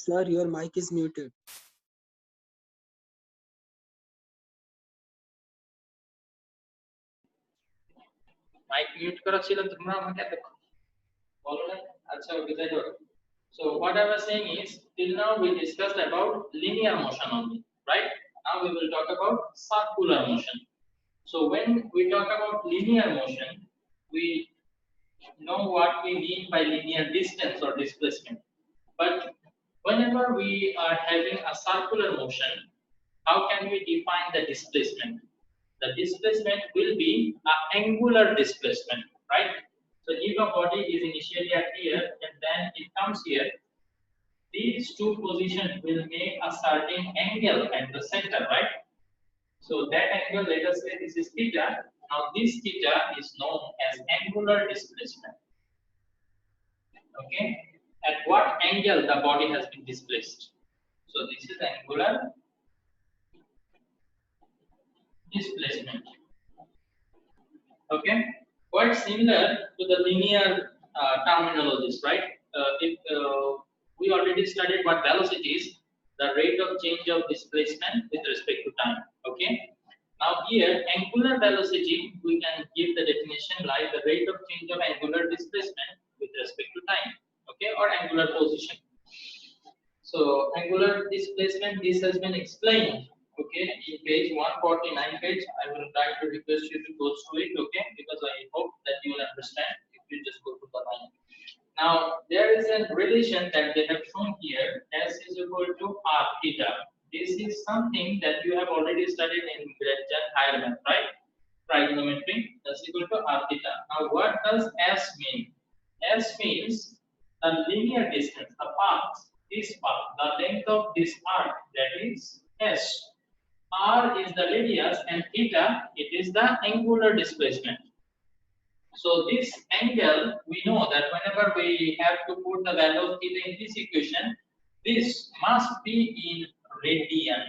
Sir, your mic is muted. Mic mute করা ছিল তোমরা আমাকে এত বলো না আচ্ছা ওকে যাই হোক so what I was saying is till now we discussed about linear motion only right now we will talk about circular motion so when we talk about linear motion we know what we mean by linear distance or displacement but whenever we are having a circular motion how can we define the displacement the displacement will be an angular displacement right so if a body is initially at here and then it comes here these two positions will make a certain angle at the center right so that angle let us say this is theta now this theta is known as angular displacement okay at what angle the body has been displaced so this is angular displacement okay quite similar to the linear terminologies right if we already studied what velocity is the rate of change of displacement with respect to time okay now here angular velocity we can give the definition like the rate of change of angular displacement with respect to time okay or angular position so angular displacement this has been explained okay in page 149 page I will try to request you to go through it okay because I hope that you will understand if you just go to the line now there is a relation that they have shown here s is equal to r theta this is something that you have already studied in Gretchen higher math right trigonometry s equal to r theta now what does s mean s means the linear distance the path this path the length of this arc that is s r is the radius and theta it is the angular displacement so this angle we know that whenever we have to put the value of theta in this equation this must be in radian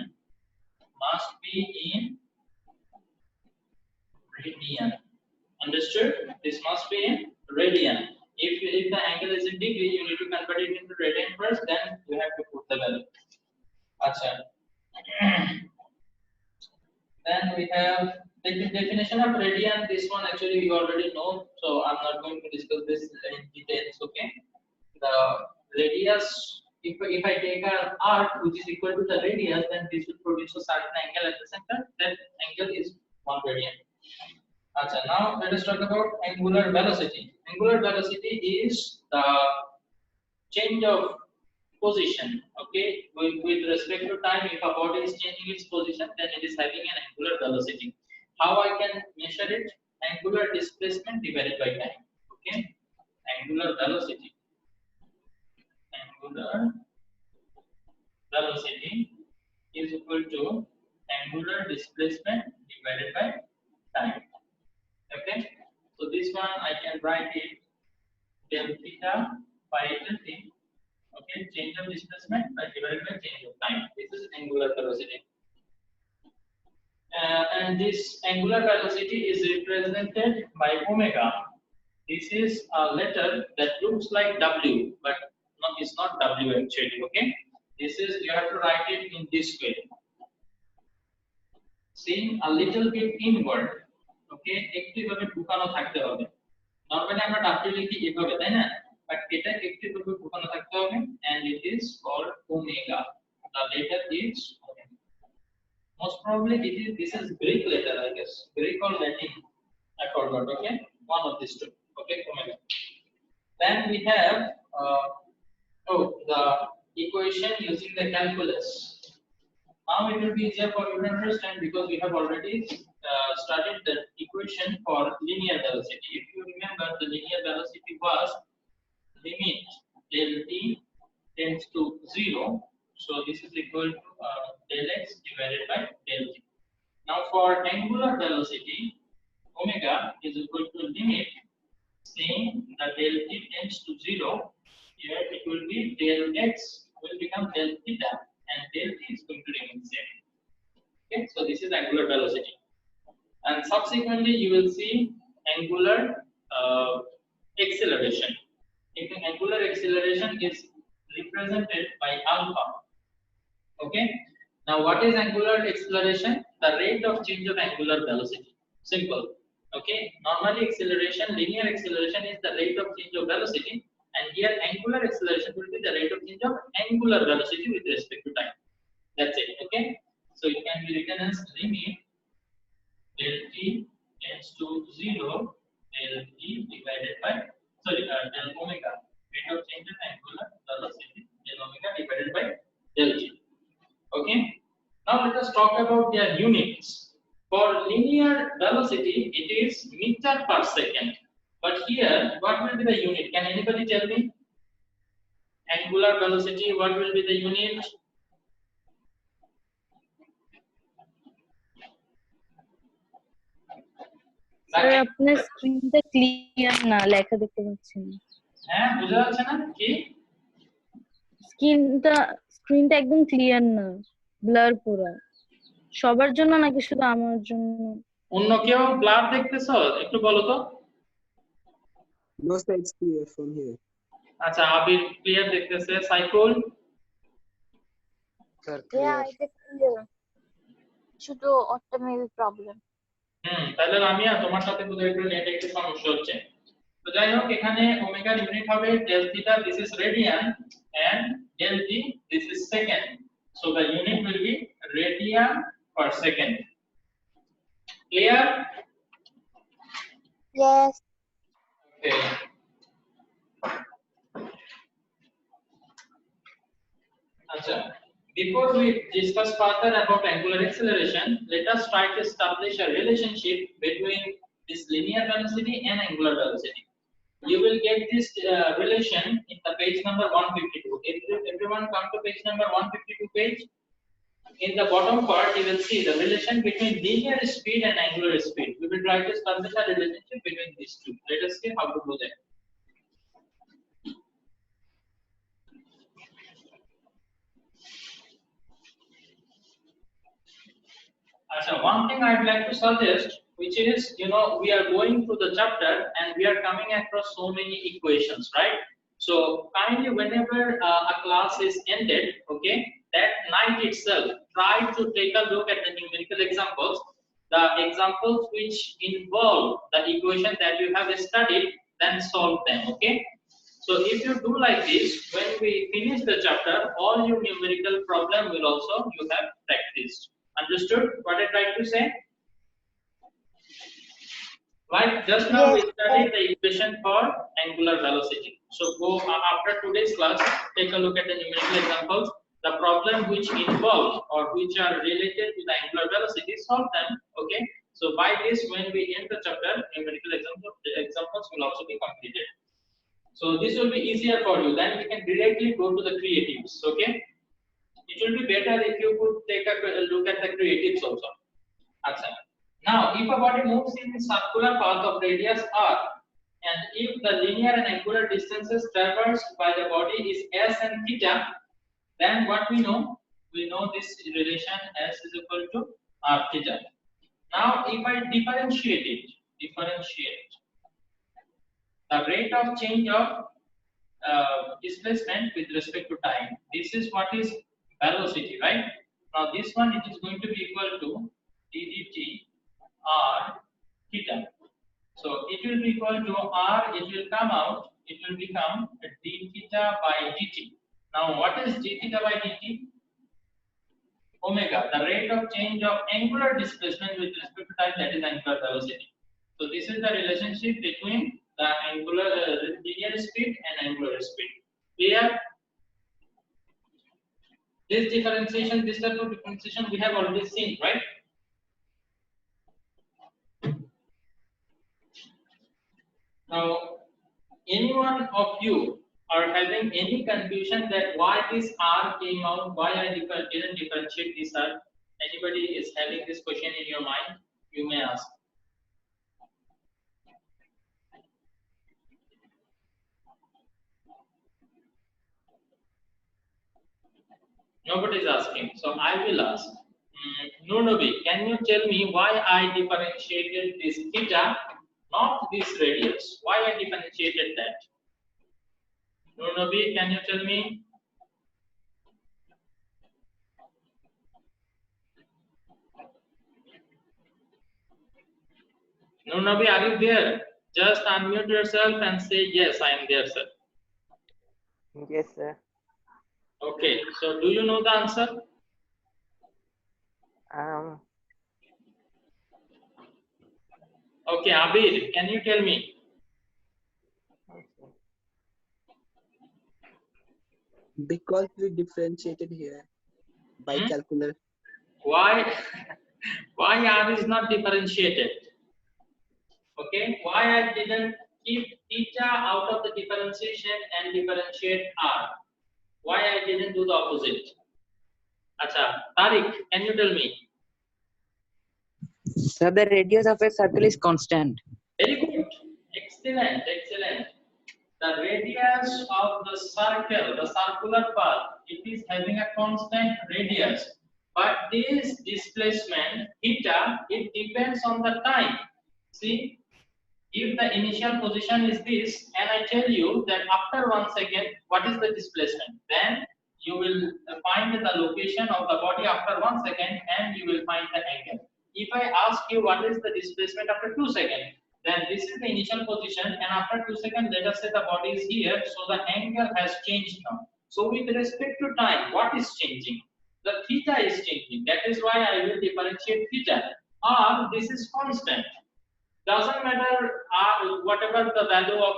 understood this must be in radian if the angle is in degree you need to convert it into radian first then you have to put the value acha then we have the definition of radian this one actually you already know so I'm not going to discuss this in details okay the radius if I take an arc which is equal to the radius then this will produce a certain angle at the center that angle is 1 radian Achha, now let us talk about angular velocity angular velocity is the change of position okay with respect to time if a body is changing its position then it is having an angular velocity how I can measure it angular displacement divided by time okay angular velocity is equal to angular displacement divided by time okay so this one I can write it del theta by del t okay change of displacement by divided by change of time this is angular velocity and this angular velocity is represented by omega this is a letter that looks like w but no, it's not w actually okay this is you have to write it in this way seeing a little bit inward okay একটু ভাবে ঢুকানো থাকতে হবে normally আমরা w লিখি এভাবে তাই না but এটা একটু ভাবে ঢুকানো থাকতে হবে and it is called omega the letter is omega. Most probably this is Greek letter I guess Greek or Latin I forgot okay one of these two okay omega then we have the equation using the calculus now it will be easier for you to understand because we have already studied the equation for linear velocity if you remember the linear velocity was limit del t tends to 0 so this is equal to del x divided by del t now for angular velocity omega is equal to limit saying the del t tends to 0 here it will be del x will become del theta and del t is going to remain same okay so this is angular velocity and subsequently you will see angular acceleration if angular acceleration is represented by alpha. Okay. Now, what is angular acceleration? The rate of change of angular velocity. Simple. Okay. Normally, acceleration, linear acceleration is the rate of change of velocity, and here angular acceleration will be the rate of change of angular velocity with respect to time. That's it. Okay. So it can be written as limit del t tends to 0 del t divided by del omega, rate of change of angular velocity, del omega divided by del t. Okay. Now let us talk about their units. For linear velocity, it is meter per second. But here, what will be the unit? Can anybody tell me? Angular velocity, what will be the unit? Sir আপনার স্ক্রিনটা clear না, লেখা দেখতে পাচ্ছি না। হ্যাঁ, বুঝা যাচ্ছে না কি? স্ক্রিনটা একদম ক্লিয়ার না, ব্লার পুরো। সবার জন্য নাকি শুধু আমার জন্য? অন্য কেউ ব্লার দেখতেছো? একটু বলো তো। No sir, it's clear from here. আচ্ছা, আবির ক্লিয়ার দেখতেছে, Saiful? Sir, Yeah, it is clear. শুধু ওটা মেবি প্রবলেম। তাহলে রামিয়া তোমার সাথে বোধহয় একটু নেটে একটু সমস্যা হচ্ছে। তো যাই হোক, এখানে ওমেগার ইউনিট হবে del theta, this is radian, and del t this is second. So the unit will be radian per second. Clear? Yes. Okay. Acha, before we discuss further about angular acceleration, let us try to establish a relationship between this linear velocity and angular velocity. You will get this relation in the page number 152. If everyone come to page number 152 page, in the bottom part you will see the relation between linear speed and angular speed. We will try to establish a relationship between these two. Let us see how to do that. One thing I'd like to suggest, which is, we are going through the chapter and we are coming across so many equations, right? So kindly, whenever a class is ended, okay, that night itself, try to take a look at the numerical examples, the examples which involve the equation that you have studied, then solve them, okay? So if you do like this, when we finish the chapter, all your numerical problem will also you have practiced. Understood what I tried to say? Right, just now we studied the equation for angular velocity. So go after today's class, take a look at the numerical examples, the problem which involve or which are related to the angular velocity, solve them, okay? So by this, when we end the chapter, numerical examples will also be completed. So this will be easier for you. Then we can directly go to the creatives, okay? It will be better if you could take a look at the creatives also. Achha. Now, if a body moves in a circular path of radius r, and if the linear and angular distances traversed by the body is s and theta, then what we know? We know this relation s is equal to r theta. Now, if I differentiate the rate of change of displacement with respect to time. This is what is velocity, right? Now this one, it is going to be equal to d dt r theta. So it will be equal to r, it will come out, it will become d theta by dt. Now what is d theta by dt? Omega, the rate of change of angular displacement with respect to time, that is angular velocity. So this is the relationship between the angular linear speed and angular speed. Clear? This differentiation, this type of differentiation we have already seen, right? Now, anyone of you are having any confusion that why this r came out, why I didn't differentiate this r? Anybody is having this question in your mind? You may ask. Nobody is asking, so I will ask. Nurnabi, can you tell me why I differentiated this theta, not this radius? Why I differentiated that? Nurnabi, can you tell me? Nurnabi, are you there? Just unmute yourself and say yes, I am there, sir. Yes, sir. Okay, so do you know the answer? Okay, Abir, can you tell me? Because we differentiated here by calculator. Why? Why R is not differentiated? Okay, why I didn't keep theta out of the differentiation and differentiate R? Why I didn't do the opposite? Acha, Tariq, can you tell me? So the radius of a circle is constant. Very good. Excellent, excellent. The radius of the circle, the circular path, it is having a constant radius. But this displacement, theta, it depends on the time. See, if the initial position is this, and I tell you that after 1 second, what is the displacement? Then you will find the location of the body after 1 second and you will find the angle. If I ask you what is the displacement after 2 seconds, then this is the initial position, and after 2 seconds, let us say the body is here, so the angle has changed now. So with respect to time, what is changing? The theta is changing. That is why I will differentiate theta. Or this is constant. Doesn't matter whatever the value of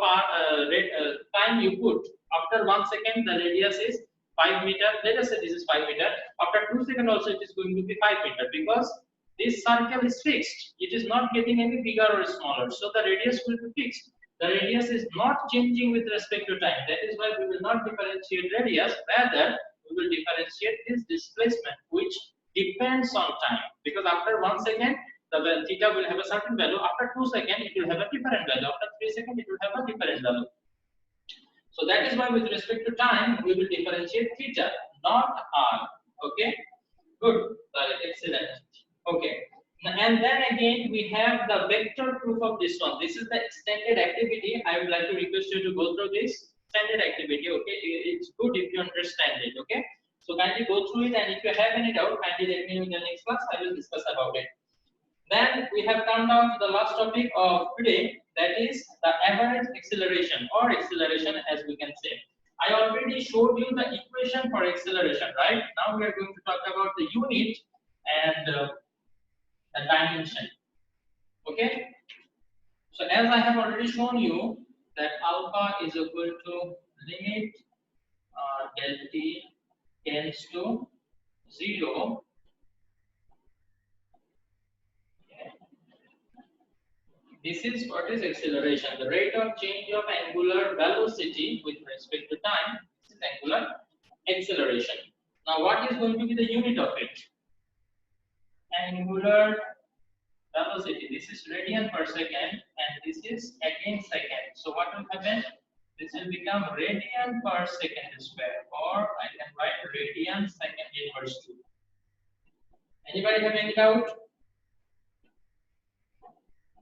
time you put. After 1 second, the radius is 5 meter. Let us say this is 5 meter. After 2 seconds, also it is going to be 5 meter because this circle is fixed. It is not getting any bigger or smaller. So the radius will be fixed. The radius is not changing with respect to time. That is why we will not differentiate radius. Rather, we will differentiate this displacement, which depends on time. Because after 1 second, the theta will have a certain value. After 2 seconds, it will have a different value. After 3 seconds, it will have a different value. So that is why with respect to time, we will differentiate theta, not r. Okay, good, excellent. Okay, and then again we have the vector proof of this one. This is the extended activity. I would like to request you to go through this extended activity. Okay, it's good if you understand it. Okay, so kindly go through it, and if you have any doubt, kindly let me know in the next class. I will discuss about it. Then we have come down to the last topic of today, that is the average acceleration or acceleration, as we can say. I already showed you the equation for acceleration, right? Now we are going to talk about the unit and the dimension. Okay. So as I have already shown you that alpha is equal to limit del t tends to 0. This is what is acceleration, the rate of change of angular velocity with respect to time. This is angular acceleration. Now, what is going to be the unit of it? Angular velocity. This is radian per second, and this is again second. So, what will happen? This will become radian per second square, or I can write radian second inverse 2. Anybody have any doubt?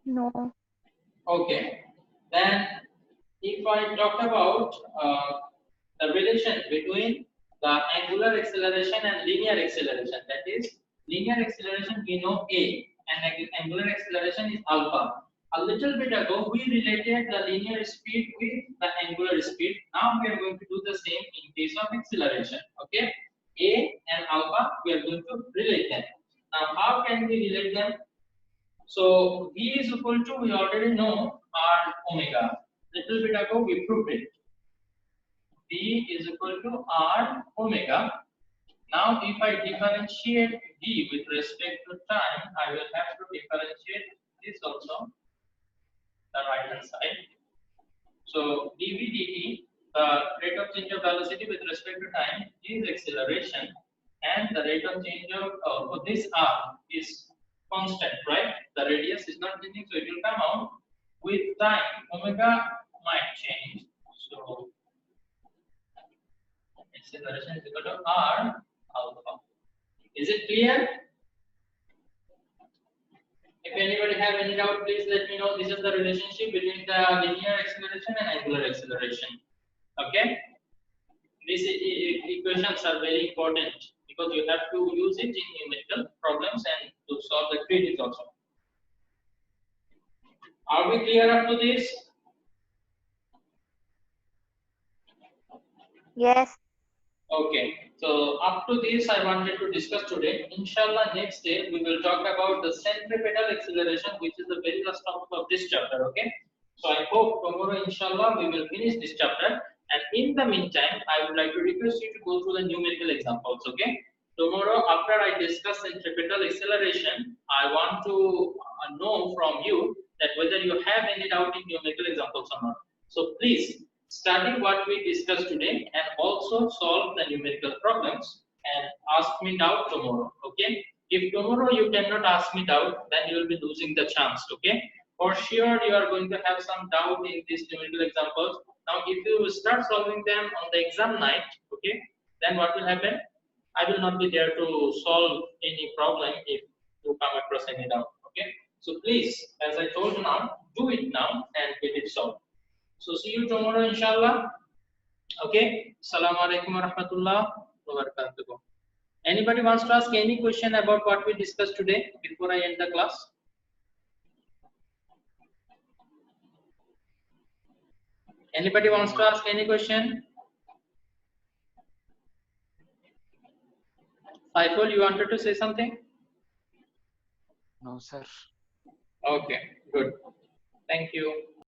No. Okay, then if I talk about the relation between the angular acceleration and linear acceleration, that is linear acceleration we know a and angular acceleration is alpha. A little bit ago we related the linear speed with the angular speed. Now we are going to do the same in case of acceleration. Okay, a and alpha we are going to relate them. Now how can we relate them? So V is equal to, we already know, R omega. Little bit ago we proved it. V is equal to R omega. Now if I differentiate V with respect to time, I will have to differentiate this also, the right hand side. So dV dt, the rate of change of velocity with respect to time is acceleration, and the rate of change of this R is constant, right? The radius is not changing, so it will come out. With time, omega might change. So acceleration is equal to R alpha. Is it clear? If anybody have any doubt, please let me know. This is the relationship between the linear acceleration and angular acceleration. Okay? These equations are very important because you have to use it in numerical problems and to solve the queries also. Are we clear up to this? Yes. Okay, so up to this I wanted to discuss today. Inshallah, next day we will talk about the centripetal acceleration, which is the very last topic of this chapter. Okay, so I hope tomorrow, inshallah, we will finish this chapter. And in the meantime, I would like to request you to go through the numerical examples. Okay, tomorrow after I discuss centripetal acceleration, I want to know from you that whether you have any doubt in numerical examples or not. So please study what we discussed today and also solve the numerical problems and ask me doubt tomorrow. Okay, if tomorrow you cannot ask me doubt, then you will be losing the chance. Okay, for sure you are going to have some doubt in these numerical examples. Now if you start solving them on the exam night, okay, then what will happen? I will not be there to solve any problem if you come across any doubt. Okay, so please, as I told you now, do it now and get it solved. So see you tomorrow, inshallah. Okay. Assalamu alaikum wa rahmatullah wa barakatuh. Anybody wants to ask any question about what we discussed today before I end the class? Anybody wants to ask any question? Saiful, you wanted to say something? No, sir. Okay, good. Thank you.